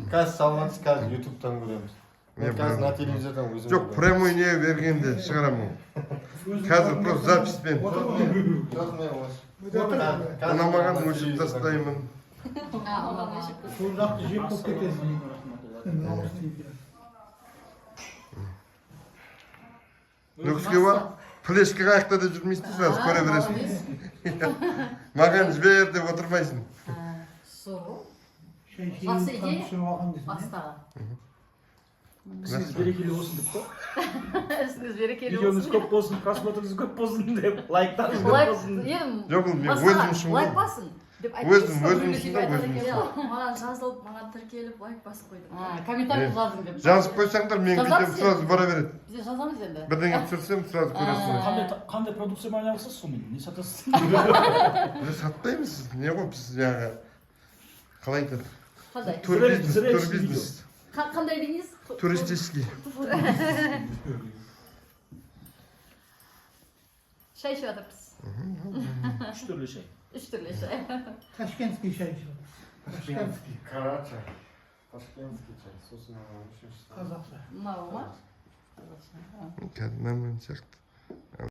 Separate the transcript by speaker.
Speaker 1: Қазір саламатсыз, қазір YouTube'дан көреміз. Мен қазір на телевизордан өзім.
Speaker 2: Жоқ, прямой не бергенде шығарамын. Қазір просто записпен.
Speaker 1: Жоқ, мен осы.
Speaker 2: Ұнамаған өшіп тастаймын.
Speaker 3: Сол жақты жеп болып кетесің.
Speaker 2: Нүкіске бар, флешка қаяқта деп жүрмейсің, сразу көре бересің. Маған жібер деп отырмайсың.
Speaker 4: Сол.
Speaker 3: Жақсы идея.
Speaker 4: Бастаға.
Speaker 5: Ісіңіз берекелі болсын деп қой.
Speaker 4: Ісіңіз берекелі
Speaker 5: Видеоңыз
Speaker 4: болсын.
Speaker 5: көп болсын, просмотрыңыз көп болсын деп, лайктарыңыз көп
Speaker 4: Лайк,
Speaker 5: болсын.
Speaker 2: Жоқ, мен өзім үшін
Speaker 4: лайк
Speaker 2: ғой.
Speaker 4: басын деп
Speaker 2: Өзім үшін ғой, өзім үшін.
Speaker 6: Маған жазылып, маған тіркеліп, лайк басып қойдым.
Speaker 4: Комментарий жаздым деп.
Speaker 2: Жазып қойсаңдар, мен видеом сразу бара береді.
Speaker 4: Біз жазамыз енді.
Speaker 2: Бірдеңе түсірсем, сразу көресіңдер.
Speaker 5: Қандай продукциямен айналысасыз сонымен? Не сатасыз?
Speaker 2: Біз сатпаймыз, не ғой біз жаңағы қалай айтады?
Speaker 4: Қандай?
Speaker 2: Турбизнес.
Speaker 4: Қандай бизнес?
Speaker 2: Туристический.
Speaker 4: Шай ішіп жатырмыз.
Speaker 5: Үш түрлі шай.
Speaker 4: Үш түрлі шай.
Speaker 3: Ташкентский шай ішіп. Ташкентский.
Speaker 1: Қара чай. Ташкентский чай. Сосын үшіншісі.
Speaker 3: Қазақша.
Speaker 4: Мынау ма?
Speaker 2: Кәдімгі сияқты.